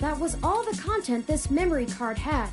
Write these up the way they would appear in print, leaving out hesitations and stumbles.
That was all the content this memory card had.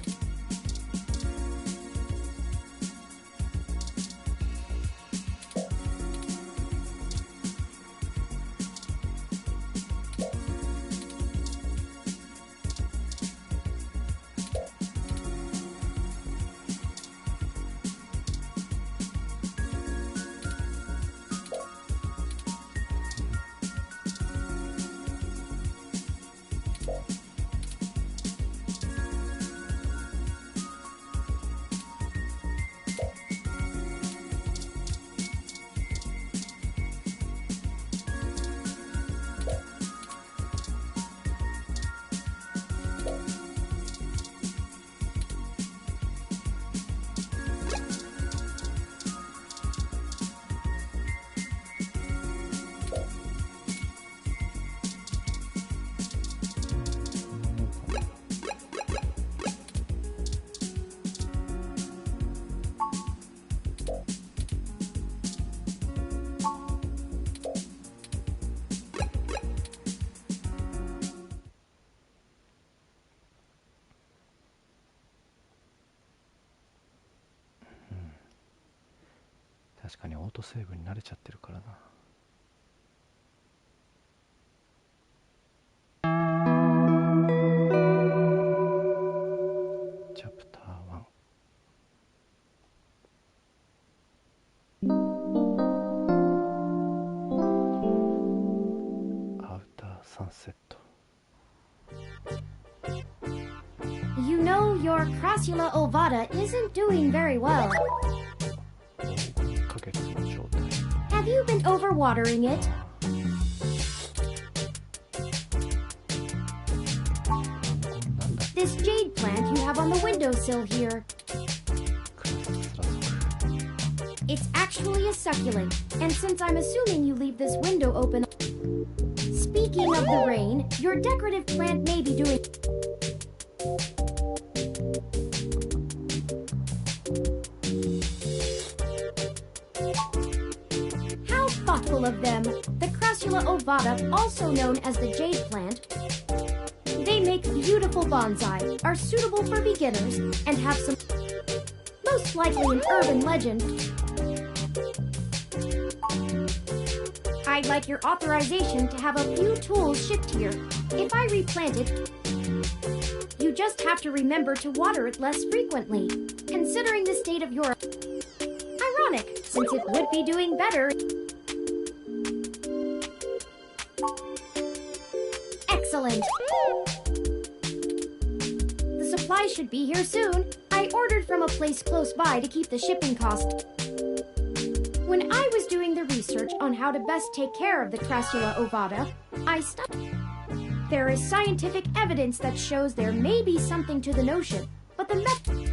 確かにオートセーブに慣れちゃってるからな。チャプター1、アウターサンセット。 You know, your Crassula ovata isn't doing very well. 可決の状態。 Have you been overwatering it? なんだ This jade plant you have on the windowsill here. クラススラ族。 It's actually a succulent, and since I'm assuming you leave this window open... Speaking of the rain, your decorative plant may be doing... How thoughtful of them! The Crassula ovata, also known as the jade plant, they make beautiful bonsai, are suitable for beginners, and have some... most likely an urban legend. I'd like your authorization to have a few tools shipped here. If I replant it, you just have to remember to water it less frequently. Considering the state of your... Ironic, since it would be doing better. Excellent. The supply should be here soon. I ordered from a place close by to keep the shipping cost. When I was doing the research on how to best take care of the Crassula ovata, I studied. There is scientific evidence that shows there may be something to the notion, but the method...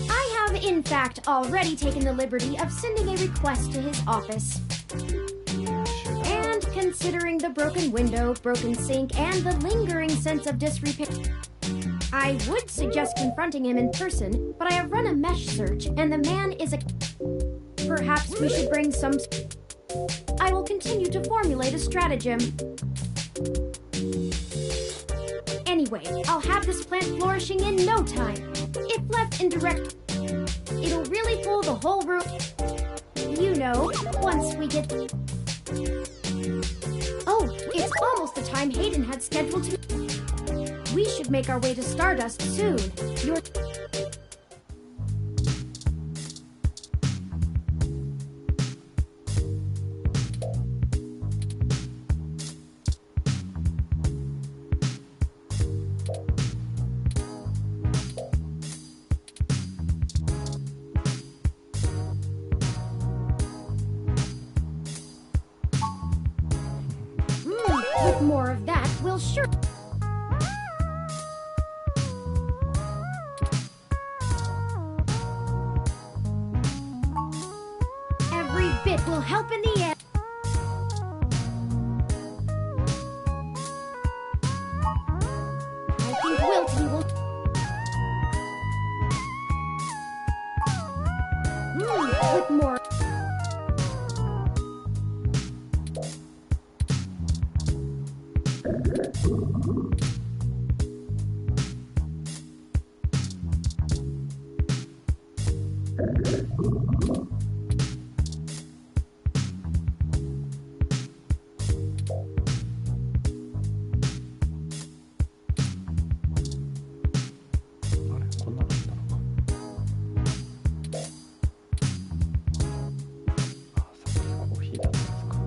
I have, in fact, already taken the liberty of sending a request to his office. And considering the broken window, broken sink, and the lingering sense of disrepair... I would suggest confronting him in person, but I have run a mesh search, and the man is a... Perhaps we should bring some... I will continue to formulate a stratagem. Anyway, I'll have this plant flourishing in no time. If left in direct... It'll really fool the whole room. You know, once we get... Oh, it's almost the time Hayden had scheduled to... We should make our way to Stardust soon. You're... With more of that, we'll sure... Every bit will help in the end. I think Wilty will... With more... こんなのあったのか。あ、さっきコーヒーだったやつか。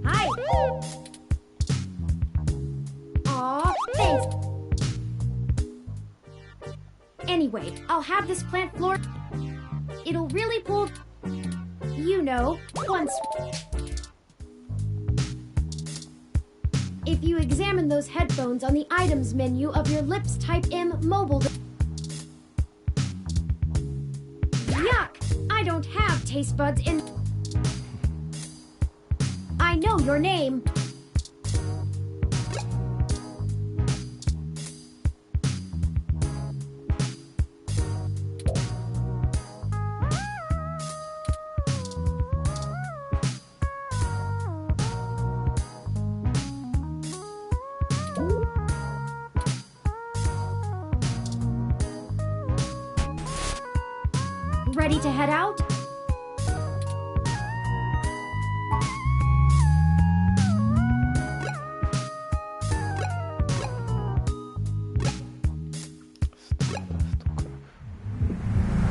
Hi! Aw, thanks. Anyway, I'll have this plant floor. It'll really pull, you know, once. If you examine those headphones on the items menu of your Lips Type M mobile. Yuck! I don't have taste buds in. I know your name. Ready to head out?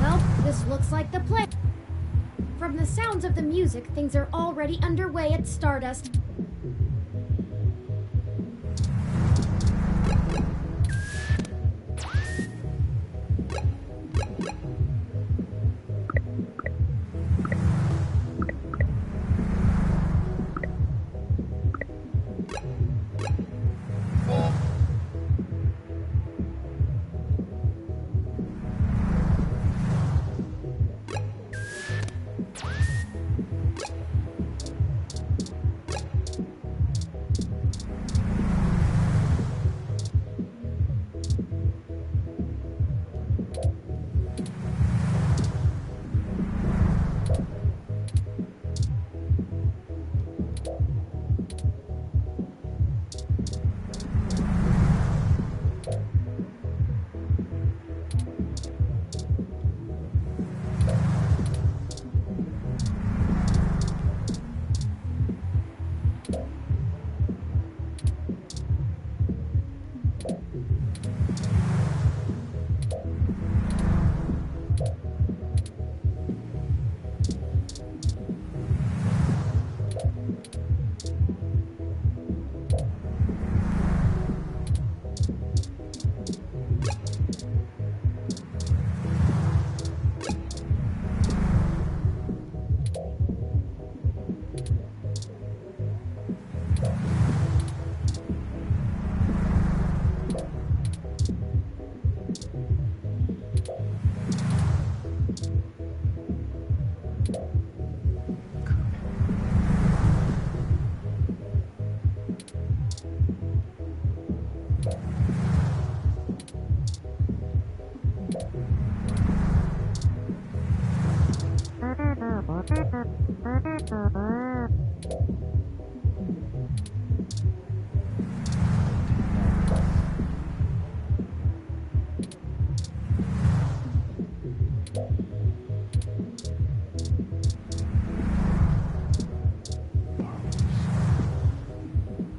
Well, this looks like the plan. From the sounds of the music, things are already underway at Stardust.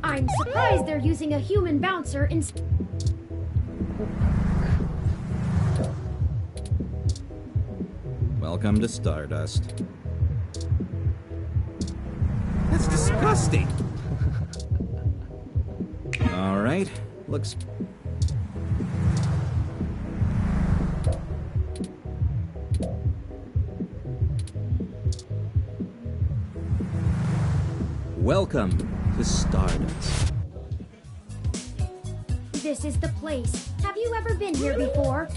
I'm surprised they're using a human bouncer instead. Welcome to Stardust. That's disgusting! Alright, looks... Welcome to Stardust. This is the place. Have you ever been here before?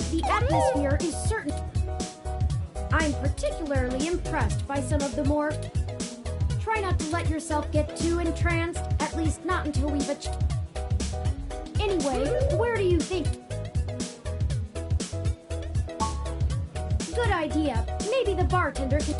The atmosphere is certain. I'm particularly impressed by some of the more... Try not to let yourself get too entranced, at least not until we've achieved... Anyway, where do you think... Good idea. Maybe the bartender can...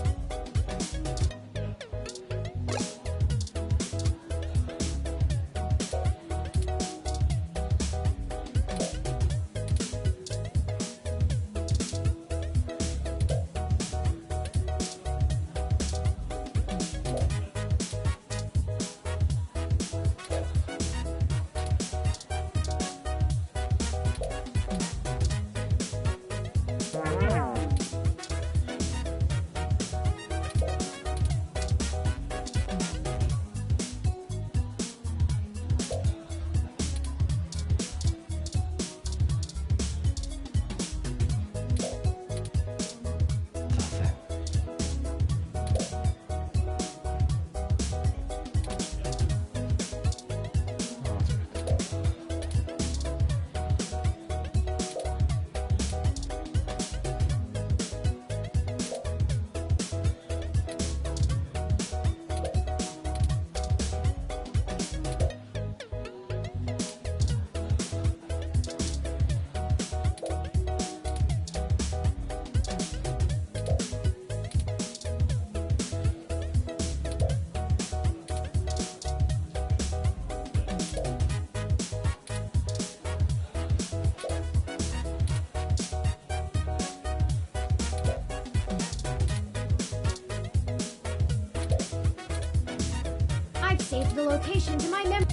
I've saved the location to my memory.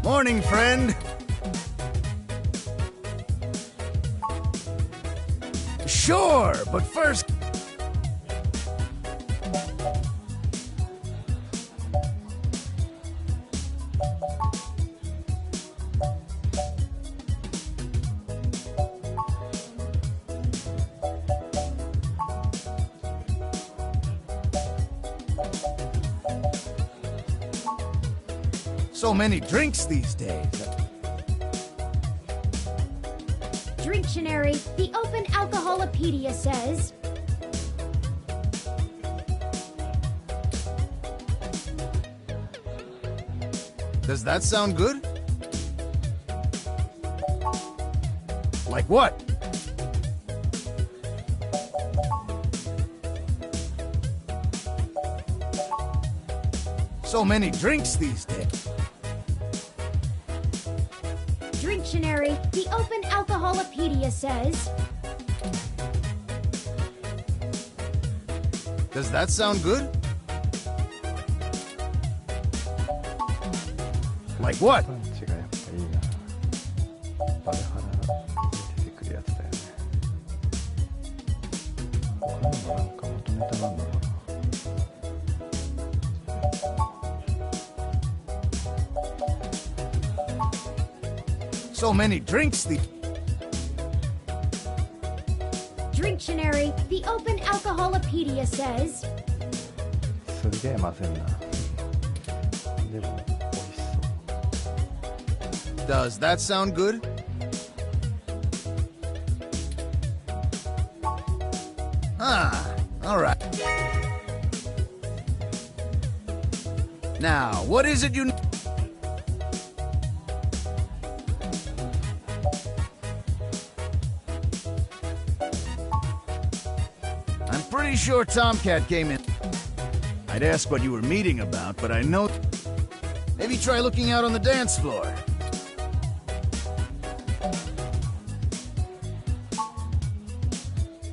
Morning, friend. Sure, but first... So many drinks these days. Dictionary, the Open Alcoholopedia says... Does that sound good? Like what? So many drinks these days. Dictionary, the Open Alcoholopedia says... Does that sound good? Like what? パンチがやっぱいいな。バルハラ出てくるやつだよね。他にもなんかまとめたがあるのかな。So many drinks the... Dictionary, the Open Alcoholopedia says... すげえまずいな。でも美味しそう。 Does that sound good? Ah, all right. Now, what is it you... I'm pretty sure Tomcat came in. I'd ask what you were meeting about, but I know... Maybe try looking out on the dance floor.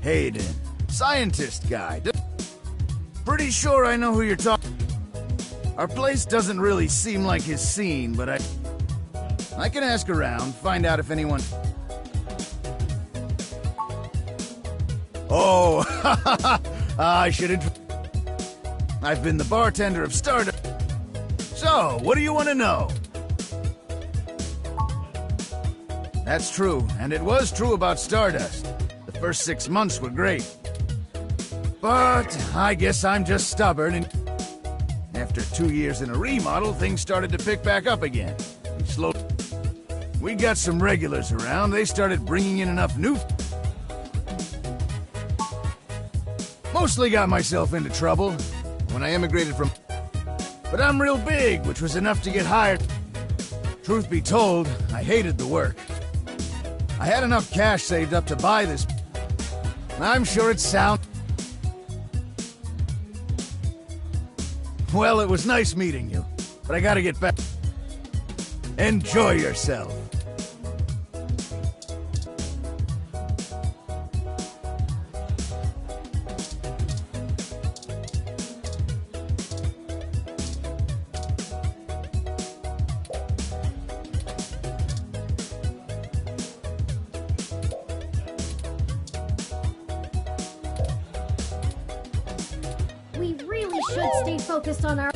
Hayden, scientist guy. Pretty sure I know who you're talking. Our place doesn't really seem like his scene, but I can ask around, find out if anyone... Oh, I should... I've been the bartender of Stardust. So, what do you want to know? That's true, and it was true about Stardust. The first 6 months were great. But I guess I'm just stubborn, and after 2 years in a remodel, things started to pick back up again. We got some regulars around. They started bringing in enough new... Mostly got myself into trouble when I emigrated from... But I'm real big, which was enough to get hired. Truth be told, I hated the work. I had enough cash saved up to buy this... I'm sure it sounds... Well, it was nice meeting you, but I gotta get back. Enjoy yourself. We really should stay focused on our...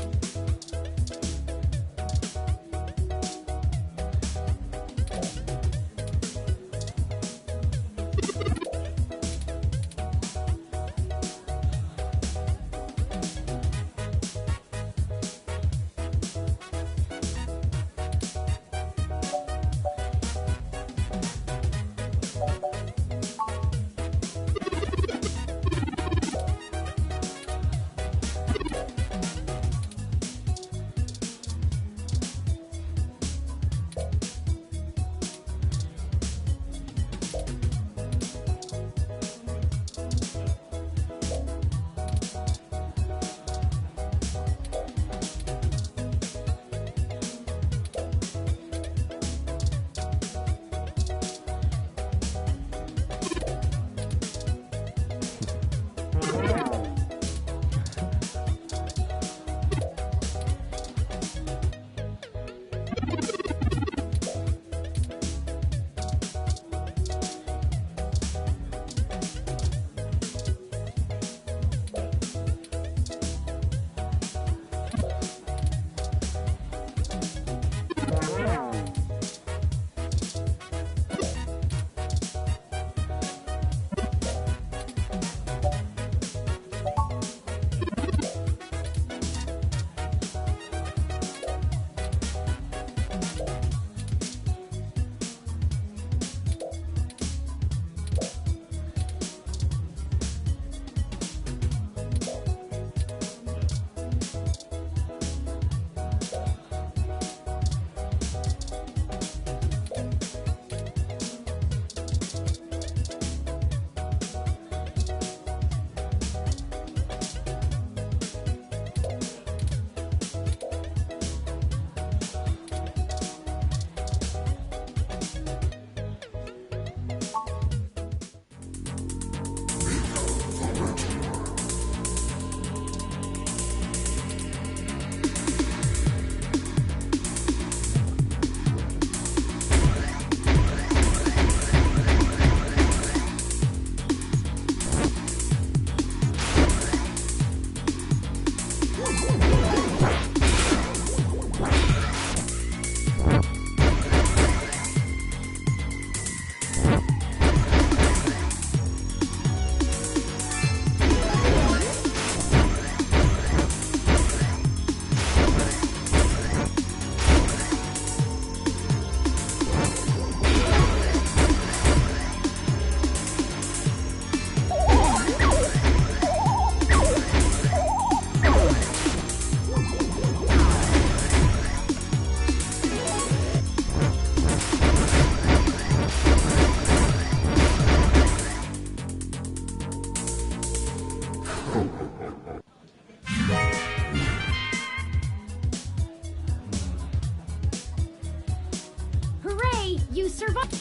Hey, you survived!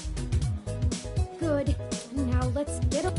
Good. Now let's get up.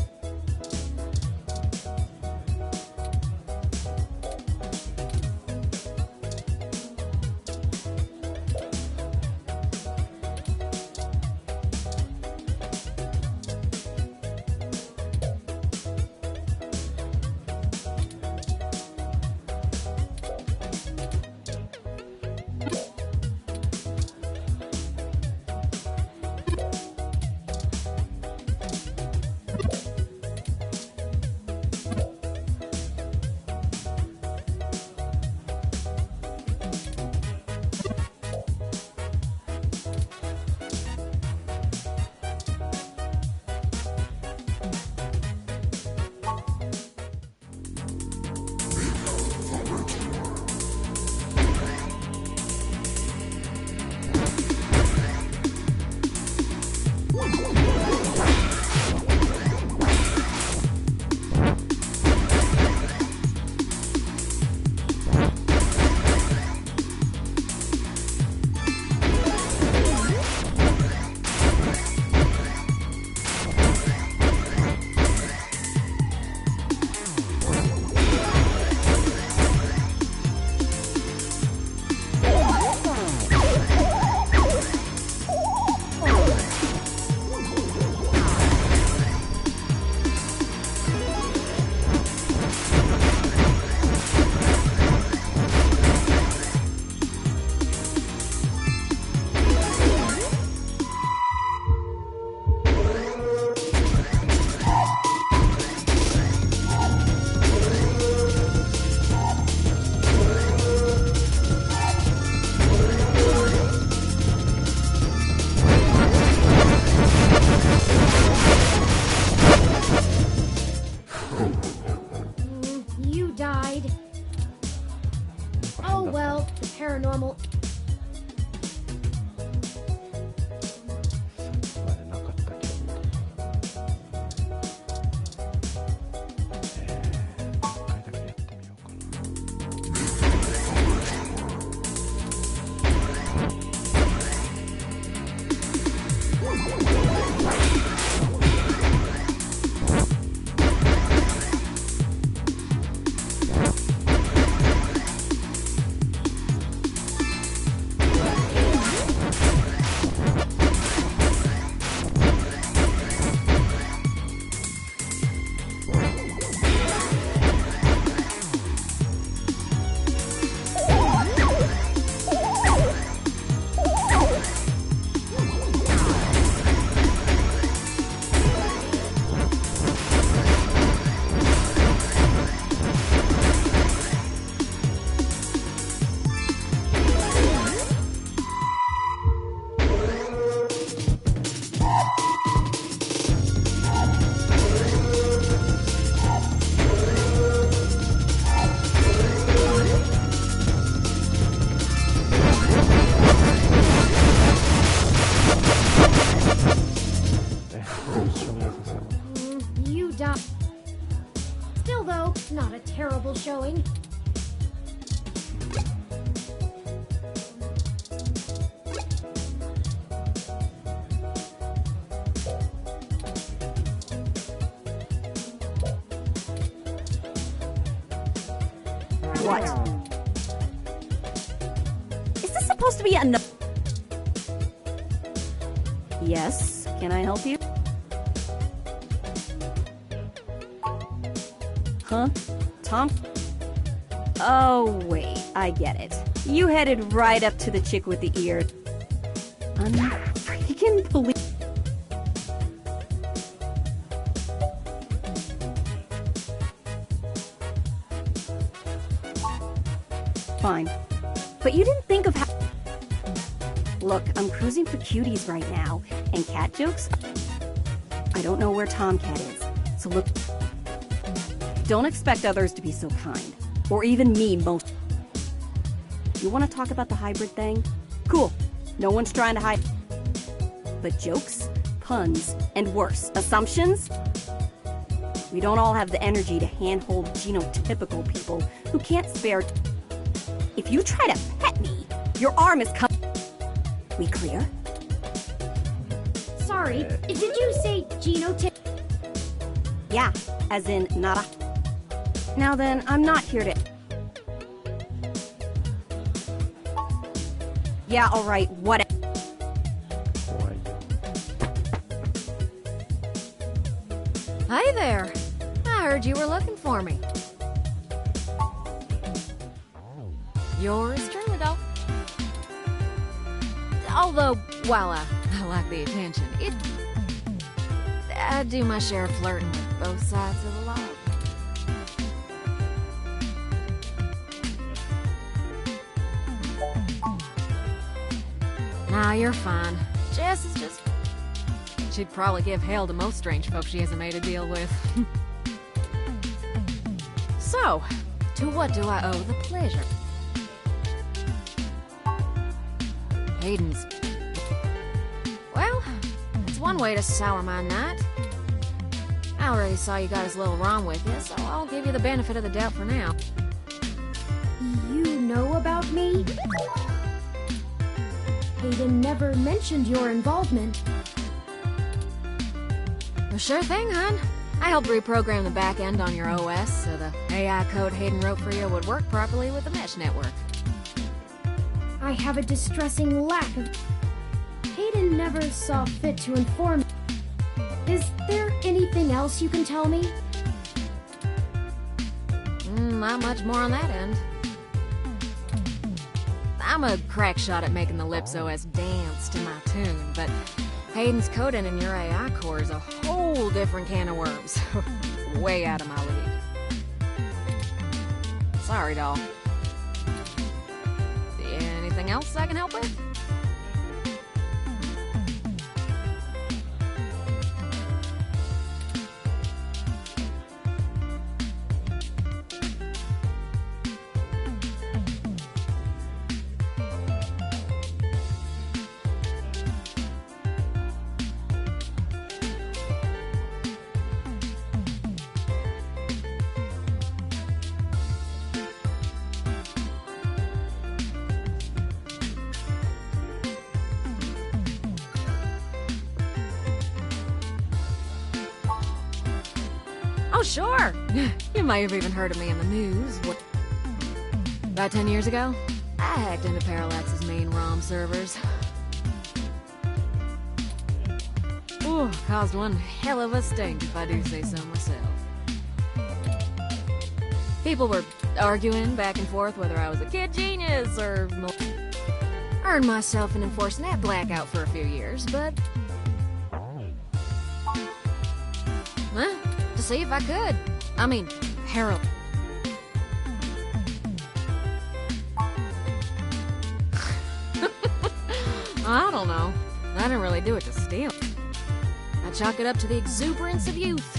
paranormal. までなかったけど。一回だけやってみようかな。You died. Still, though, not a terrible showing. What? Is this supposed to be a... Yes, can I help you? Huh? Tom? Oh, wait, I get it. You headed right up to the chick with the ear. Unfreaking believe... Fine. But you didn't think of how... Look, I'm cruising for cuties right now, and cat jokes... I don't know where Tomcat is, so look... Don't expect others to be so kind. Or even me, most... You want to talk about the hybrid thing? Cool. No one's trying to hide... But jokes, puns, and worse, assumptions? We don't all have the energy to handhold genotypical people who can't spare... If you try to pet me, your arm is cut. We clear? sorry. Did you say genotype? Yeah, as in not a... Now then, I'm not here to... Yeah, alright, what... Boy. Hi there. I heard you were looking for me. Yours truly, doll. Although, while I like the attention, I do my share of flirting with both sides of the law. Nah, you're fine. Jess is just... She'd probably give hell to most strange folks she hasn't made a deal with. So, to what do I owe the pleasure? Hayden's... Well, that's one way to sour my night. I already saw you got his little ROM with you, so I'll give you the benefit of the doubt for now. You know about me? Hayden never mentioned your involvement. Well, sure thing, hon. I helped reprogram the back end on your OS so the AI code Hayden wrote for you would work properly with the mesh network. I have a distressing lack of... Hayden never saw fit to inform me. Is there anything else you can tell me? Not much more on that end. I'm a crack shot at making the Lips OS dance to my tune, but Hayden's coding in your AI core is a whole different can of worms. Way out of my league. Sorry, doll. Anything else I can help with? Oh, sure! You might have even heard of me in the news. About 10 years ago, I hacked into Parallax's main ROM servers. Ooh, caused one hell of a stink, if I do say so myself. People were arguing back and forth whether I was a kid genius or... Earned myself an enforced net blackout for a few years, but... Huh? To see if I could. I mean, Harold. I don't know. I didn't really do it to steal. I chalk it up to the exuberance of youth.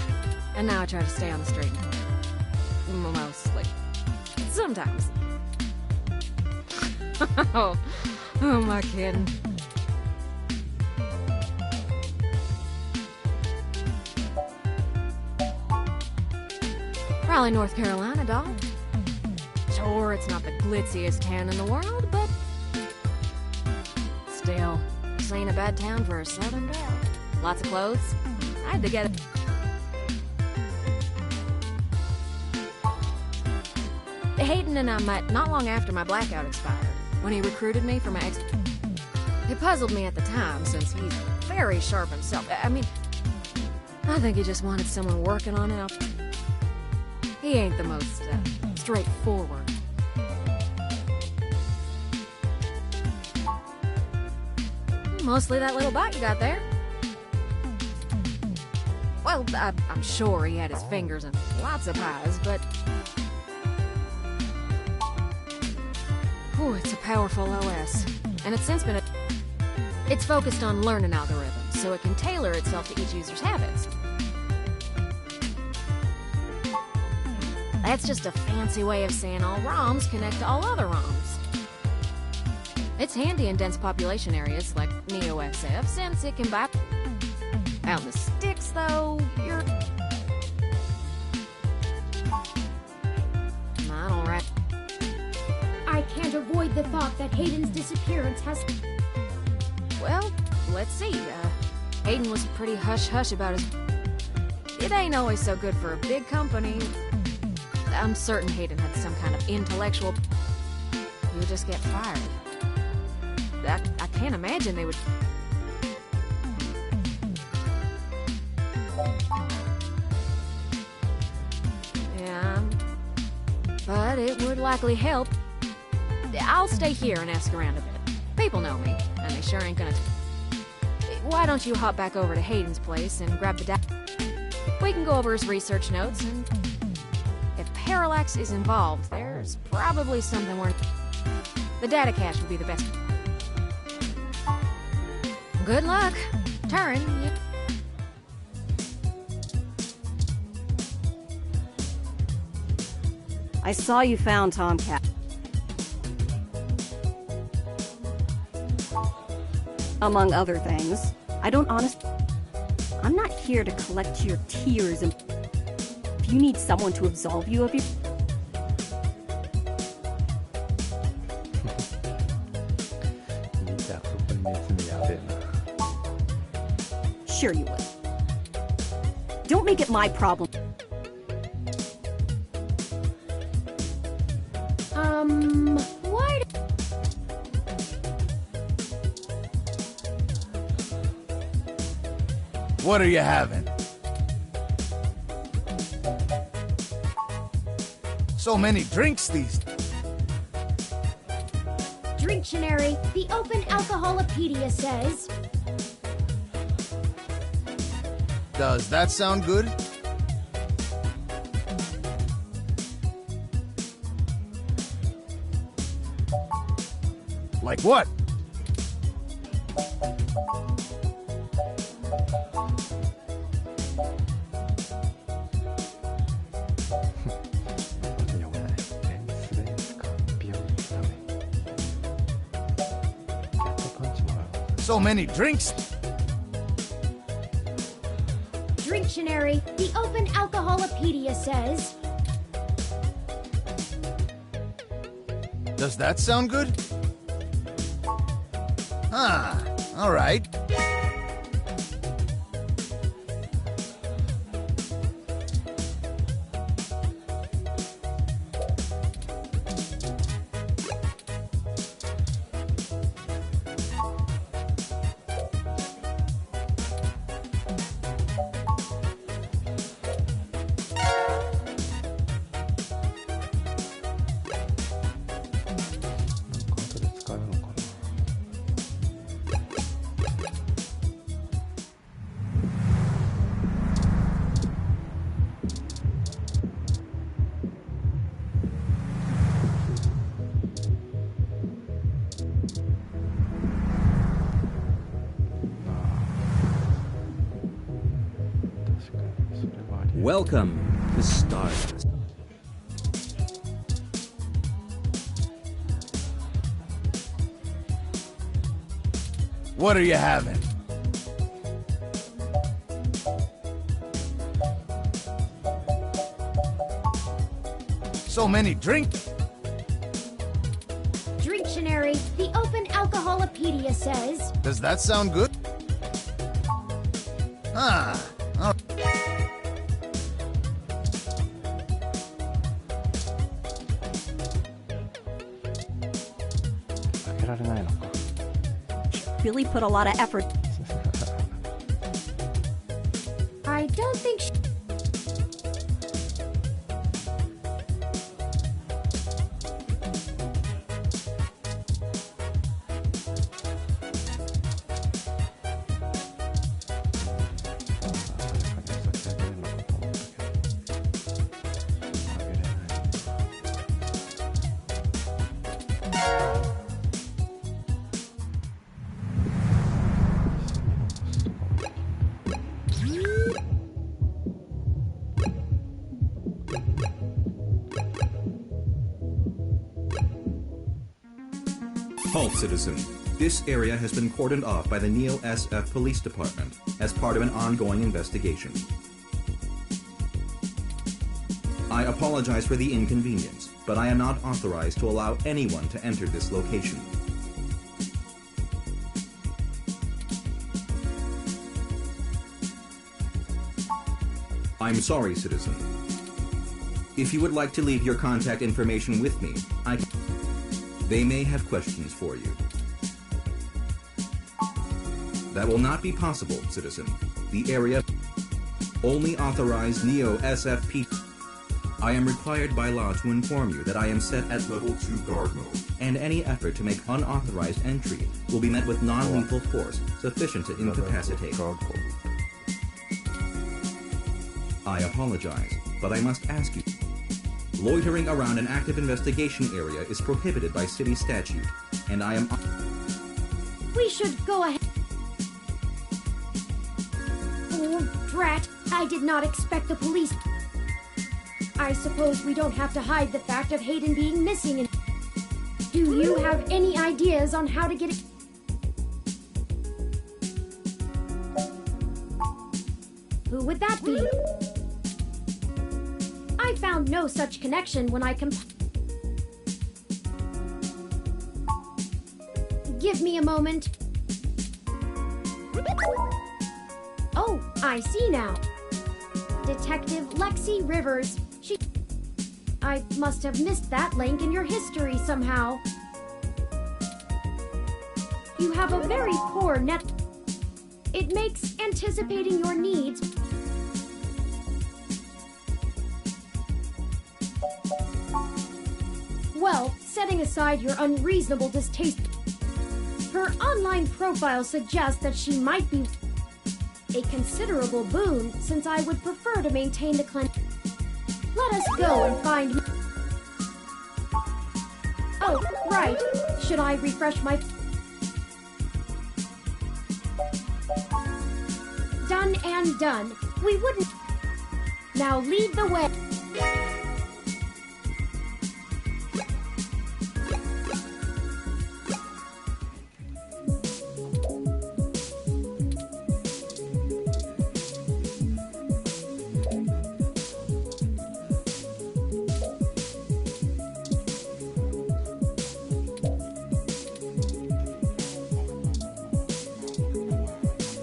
And now I try to stay on the straight and narrow. Mostly. Sometimes. Oh, who am I kidding? Raleigh, North Carolina, doll. Sure, it's not the glitziest town in the world, but... Still, this ain't a bad town for a southern gal. Lots of clothes. I had to get it. Hayden and I met not long after my blackout expired, when he recruited me for my ex... It puzzled me at the time, since he's very sharp himself. I mean, I think he just wanted someone working on it. He ain't the most straightforward. Mostly that little bite you got there. Well, I'm sure he had his fingers in lots of pies, but... Whew, it's a powerful OS. And it's since been It's focused on learning algorithms, so it can tailor itself to each user's habits. That's just a fancy way of saying all ROMs connect to all other ROMs. It's handy in dense population areas like NeoSF, since it can buy... Out in the sticks, though, you're... Not alright. I can't avoid the thought that Hayden's disappearance has... Well, let's see. Hayden was pretty hush-hush about his... It ain't always so good for a big company. I'm certain Hayden had some kind of intellectual... He would just get fired. I can't imagine they would... Yeah. But it would likely help. I'll stay here and ask around a bit. People know me, and they sure ain't gonna... Why don't you hop back over to Hayden's place and grab the We can go over his research notes, and... If Parallax is involved, there's probably something we're... The data cache will be the best. Good luck. Turin, you... I saw you found Tomcat. Among other things. I'm not here to collect your tears and... If you need someone to absolve you of your... Sure you would. Don't make it my problem. Why? What are you having? So many drinks these... Dictionary, the Open Alcoholopedia says... Does that sound good? Like what? So many drinks. Dictionary, the Open Alcoholopedia says... Does that sound good? Ah, all right. Welcome to Stardust. What are you having? So many drinks. Dictionary, the Open Alcoholopedia says... Does that sound good? Ah, all... Really put a lot of effort. I don't think Halt, citizen. This area has been cordoned off by the Neo SF Police Department as part of an ongoing investigation. I apologize for the inconvenience, but I am not authorized to allow anyone to enter this location. I'm sorry, citizen. If you would like to leave your contact information with me, they may have questions for you. That will not be possible, citizen. The area only authorized Neo SFP. I am required by law to inform you that I am set at level 2 guard mode, and any effort to make unauthorized entry will be met with non-lethal force sufficient to incapacitate. I apologize, but I must ask you. Loitering around an active investigation area is prohibited by city statute, and I am... We should go ahead. Oh, drat. I did not expect the police. I suppose we don't have to hide the fact of Hayden being missing. And do you have any ideas on how to get it? Who would that be? I found no such connection when I Give me a moment. Oh, I see now. Detective Lexi Rivers. I must have missed that link in your history somehow. You have a very poor net. It makes anticipating your needs. Well, setting aside your unreasonable distaste, her online profile suggests that she might be a considerable boon, since I would prefer to maintain the clan. Let us go and find... Oh, right. Should I refresh my... Done and done. We wouldn't... Now lead the way.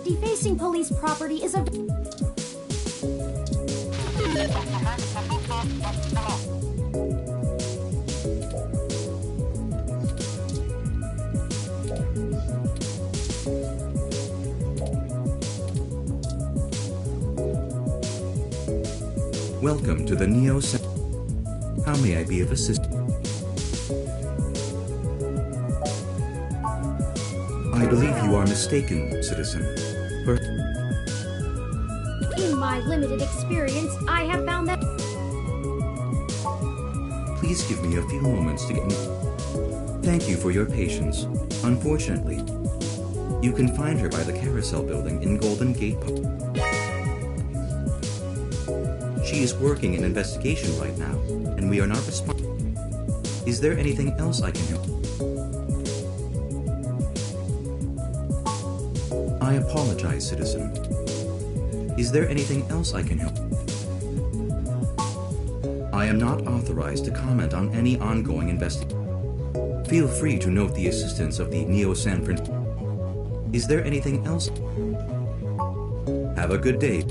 Defacing police property is a... Welcome to the Neo Center. How may I be of assistance? I believe you are mistaken, citizen. In my limited experience, I have found that... Please give me a few moments to get me... Thank you for your patience. Unfortunately, you can find her by the Carousel building in Golden Gate Park. She is working an investigation right now, and we are not responding. Is there anything else I can help? I apologize, citizen. Is there anything else I can help? I am not authorized to comment on any ongoing investigation. Feel free to note the assistance of the Neo San Francisco. Is there anything else? Have a good day.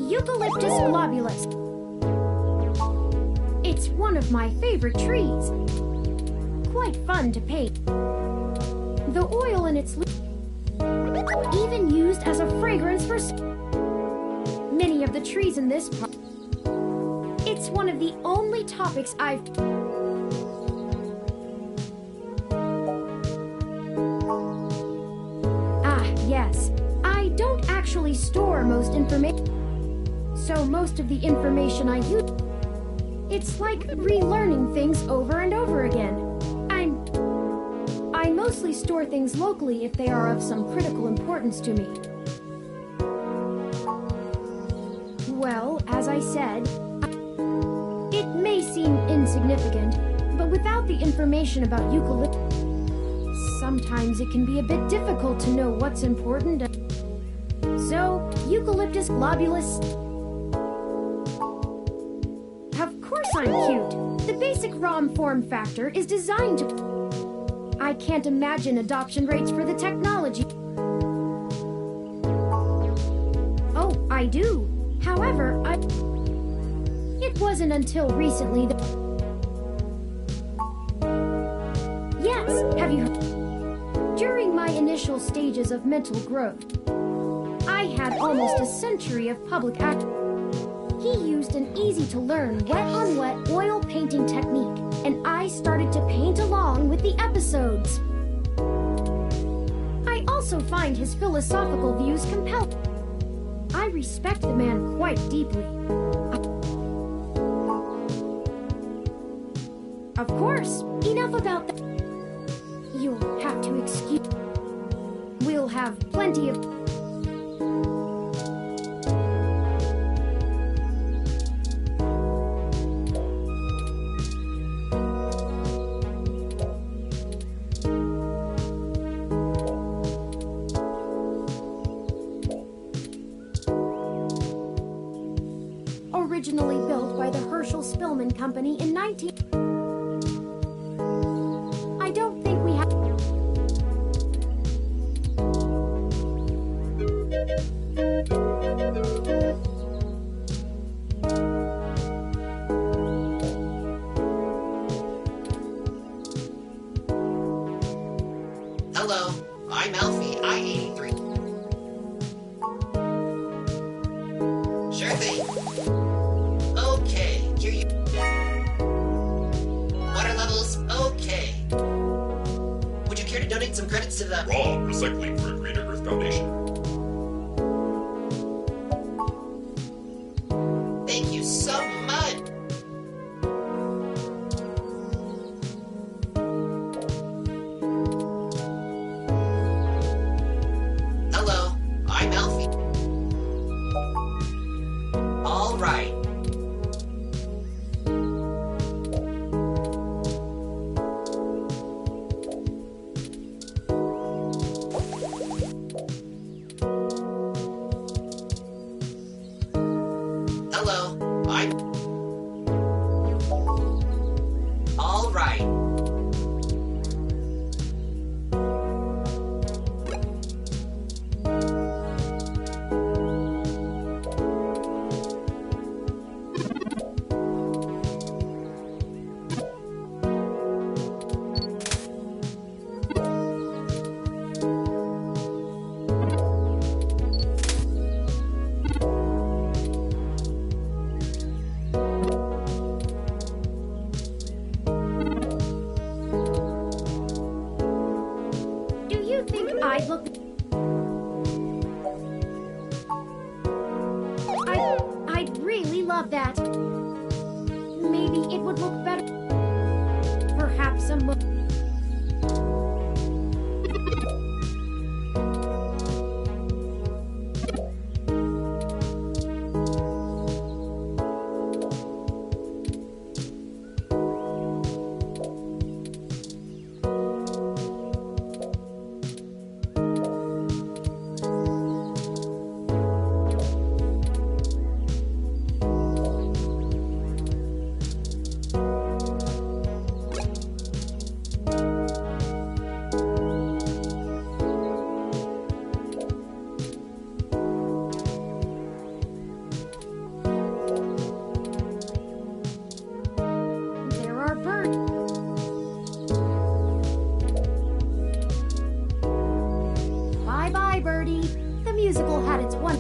Eucalyptus globulus. It's one of my favorite trees. Quite fun to paint. The oil in its leaves even used as a fragrance for... many of the trees in this park. It's one of the only topics I've... Ah, yes. I don't actually store most information. So most of the information I use... It's like relearning things over and over again. I mostly store things locally if they are of some critical importance to me. Well, as I said, it may seem insignificant, but without the information about eucalyptus, sometimes it can be a bit difficult to know what's important. So, Eucalyptus globulus... Of course I'm cute. The basic ROM form factor is designed to... I can't imagine adoption rates for the technology. Oh, I do. However, it wasn't until recently that... Yes, have you heard? During my initial stages of mental growth, I had almost a century of public act. He used an easy-to-learn wet-on-wet oil painting technique, and I started to paint along with the episodes. I also find his philosophical views compelling. I respect the man quite deeply. Of course, enough about that. You'll have to excuse... We'll have plenty of... Originally built by the Herschel Spillman Company in 19... I don't think we have... Hello, I'm Alfie, I-83. Sure thing. Okay, here you... Water levels, okay. Would you care to donate some credits to the... Raw recycling for a Greater Earth Foundation. Thank you so much. Hello, I'm Alfie. All right. Hello, I'm... All right. Do you think I'd look... I'd really love that. Maybe it would look better. Perhaps a mo... There are birds. Bye-bye, Birdie. The musical had its one...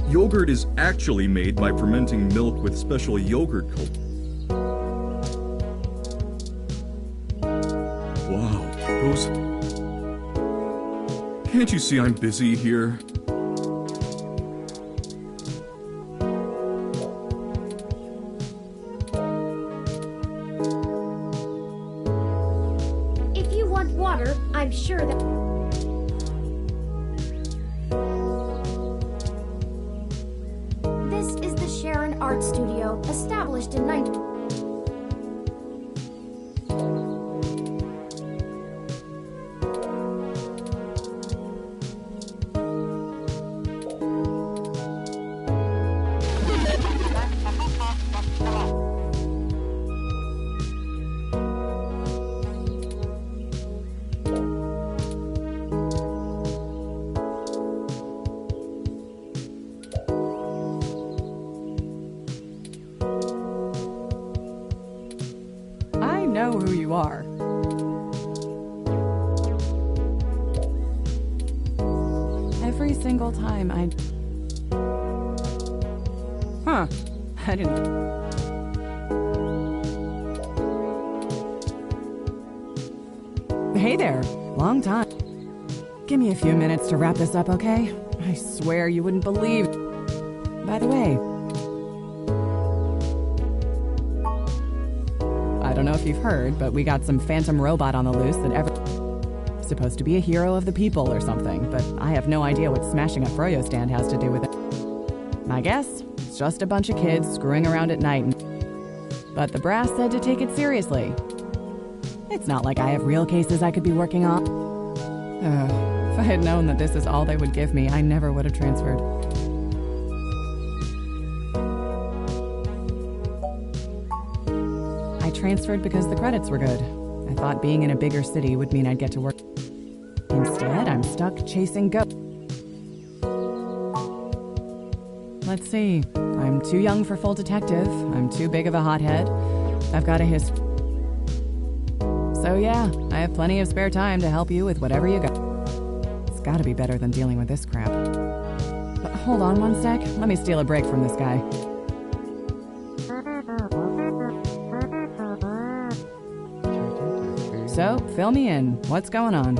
Yogurt is actually made by fermenting milk with special yogurt Wow, those... Can't you see I'm busy here? If you want water, I'm sure that... This is the Sharon Art Studio, established in 19... I know who you are. Every single time I... Huh. I didn't... Hey there. Long time. Give me a few minutes to wrap this up, okay? I swear you wouldn't believe... By the way... I don't know if you've heard, but we got some phantom robot on the loose that supposed to be a hero of the people or something, but I have no idea what smashing a Froyo stand has to do with it. My guess? It's just a bunch of kids screwing around at night. But the brass said to take it seriously. It's not like I have real cases I could be working on. If I had known that this is all they would give me, I never would have transferred. I transferred because the credits were good. I thought being in a bigger city would mean I'd get to work. Instead, I'm stuck chasing ghosts. Let's see. I'm too young for full detective. I'm too big of a hothead. I've got a history. So yeah, I have plenty of spare time to help you with whatever you got. It's gotta be better than dealing with this crap. But hold on one sec. Let me steal a break from this guy. So, fill me in. What's going on?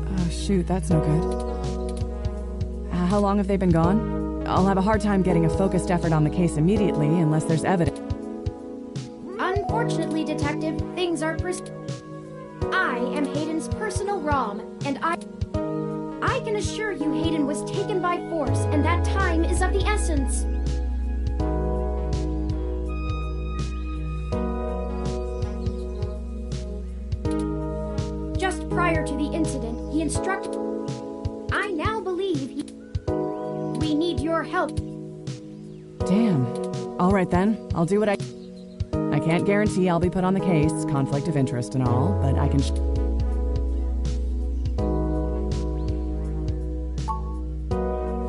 Oh, shoot, that's no good. How long have they been gone? I'll have a hard time getting a focused effort on the case immediately unless there's evidence. Unfortunately, Detective, things are I am Hayden's personal ROM, and I can assure you Hayden was taken by force, and that time is of the essence. Just prior to the incident, he instructed... I now believe we need your help. Damn. All right then, I'll do what I can't guarantee I'll be put on the case, conflict of interest and all, but I can...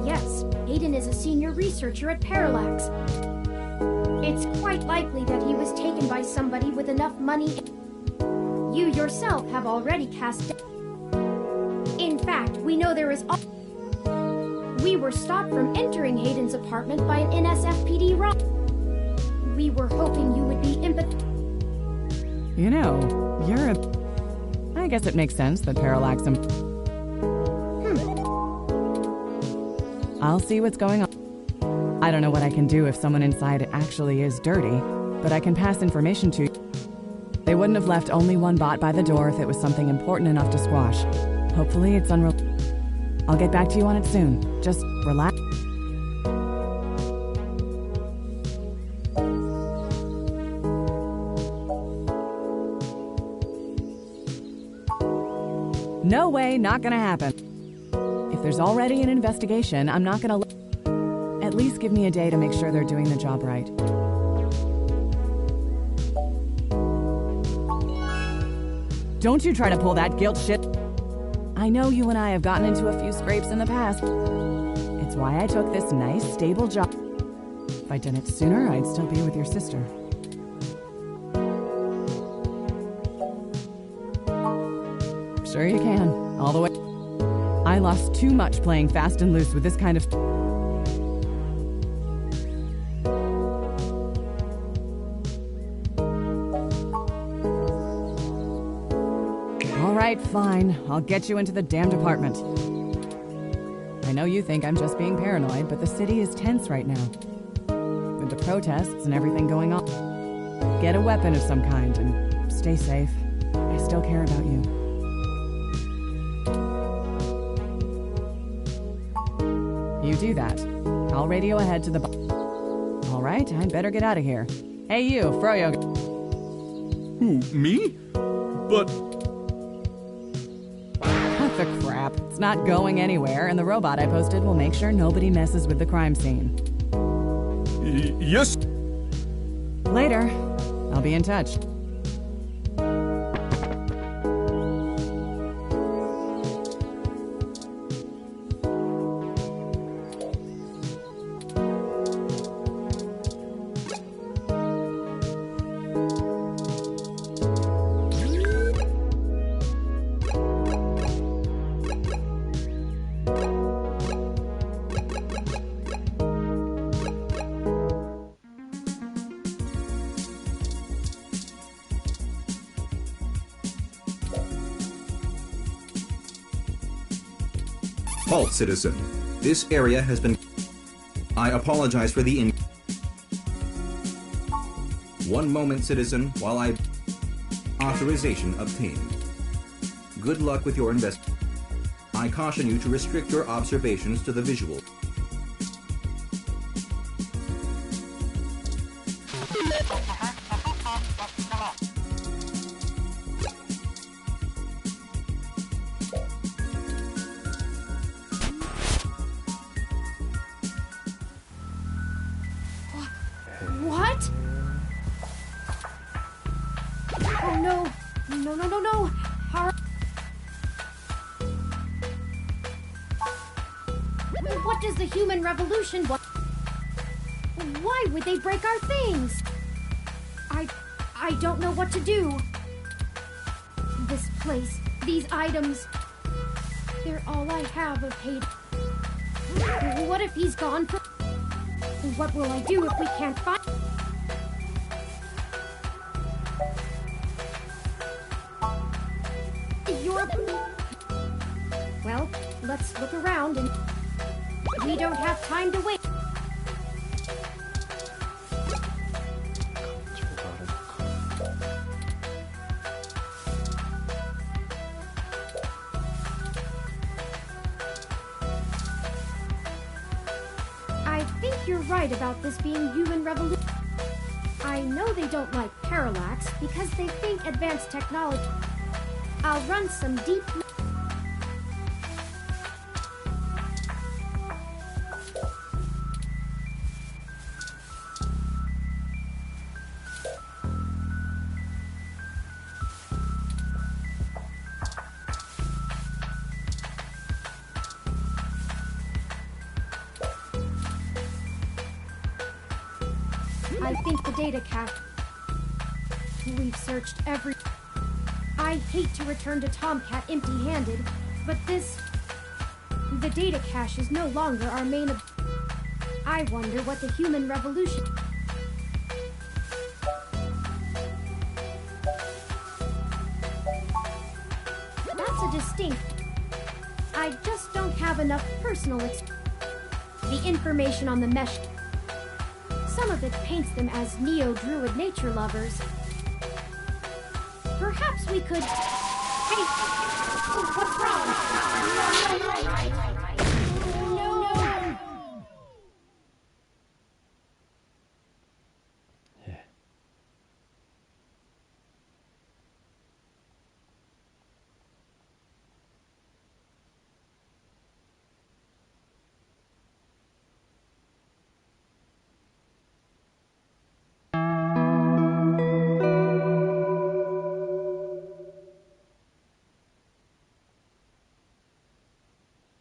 Yes, Hayden is a senior researcher at Parallax. It's quite likely that he was taken by somebody with enough money. You yourself have already cast... In fact, we know there is... We were stopped from entering Hayden's apartment by an NSFPD ROM. We were hoping you would be You know, you're a... I guess it makes sense that Parallax I'll see what's going on. I don't know what I can do if someone inside actually is dirty, but I can pass information to you. They wouldn't have left only one bot by the door if it was something important enough to squash. Hopefully it's I'll get back to you on it soon. Just relax. No way, not gonna happen. If there's already an investigation, I'm not gonna... At least give me a day to make sure they're doing the job right. Don't you try to pull that guilt shit. I know you and I have gotten into a few scrapes in the past. It's why I took this nice, stable job. If I'd done it sooner, I'd still be with your sister. Sure you can. All the way. I lost too much playing fast and loose with this kind of... All right, fine. I'll get you into the damned apartment. I know you think I'm just being paranoid, but the city is tense right now. With the protests and everything going on. Get a weapon of some kind and stay safe. I still care about you. You do that. I'll radio ahead to the... All right, I'd better get out of here. Hey you, Froyo. Who, me? But... What the crap? It's not going anywhere, and the robot I posted will make sure nobody messes with the crime scene. Yes? Later. I'll be in touch. Halt, citizen. This area has been... I apologize for the One moment, citizen, while I... Authorization obtained. Good luck with your I caution you to restrict your observations to the visual. What? Oh no! No! What does the human revolution want? Why would they break our things? I don't know what to do. This place, these items, they're all I have of hate. What if he's gone from... What will I do if we can't find... Well, let's look around and... We don't have time to wait. I think you're right about this being human revolution. I know they don't like parallax because they think advanced technology. I'll run some deep... I think the data cache... We've searched every... I hate to return to Tomcat empty-handed, but this... The data cache is no longer our main... I wonder what the human revolution... That's a distinct... I just don't have enough personal The information on the mesh... Some of it paints them as neo-druid nature lovers. Perhaps we could... Hey! What's wrong? No!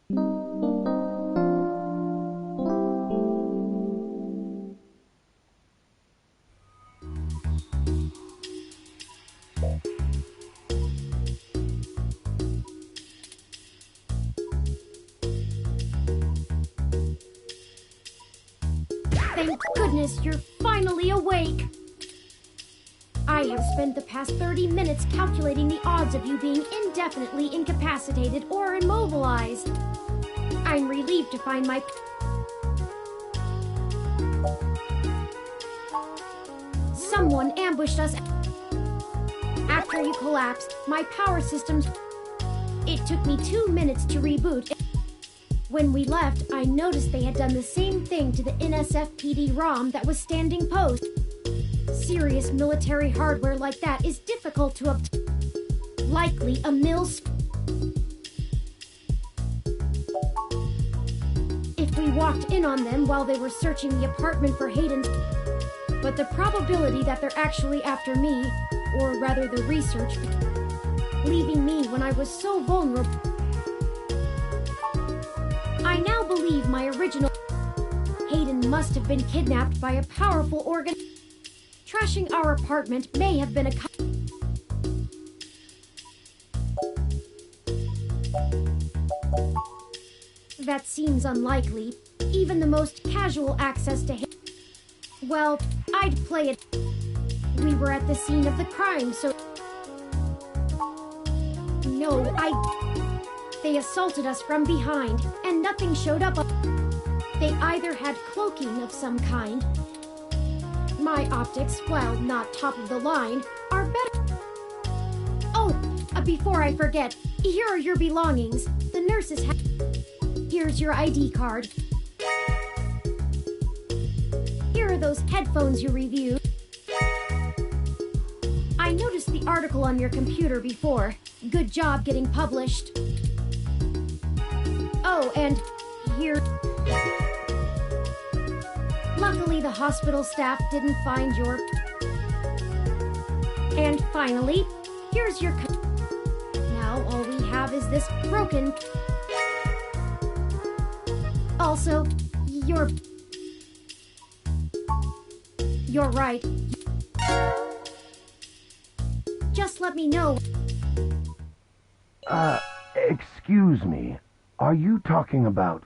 Yeah. Thank goodness you're finally awake. I have spent the past 30 minutes calculating the odds of you being indefinitely incapacitated or immobilized. I'm relieved to find my... Someone ambushed us. After you collapsed, my power systems... It took me 2 minutes to reboot. When we left, I noticed they had done the same thing to the NSFPD ROM that was standing post. Serious military hardware like that is difficult to obtain. Likely a If we walked in on them while they were searching the apartment for Hayden. But the probability that they're actually after me, or rather the research, leaving me when I was so vulnerable. I now believe my original Hayden must have been kidnapped by a powerful organ. Trashing our apartment may have been a... That seems unlikely. Even the most casual access to Hayden. Well, I'd play it. We were at the scene of the crime, so... No, They assaulted us from behind, and nothing showed up. They either had cloaking of some kind. My optics, while not top of the line, are better. Oh, before I forget, here are your belongings. The nurses have... Here's your ID card. Here are those headphones you reviewed. I noticed the article on your computer before. Good job getting published. Oh, and here... Luckily, the hospital staff didn't find your... And finally, here's your... Now all we have is this broken... Also, you're right. Just let me know. Excuse me. Are you talking about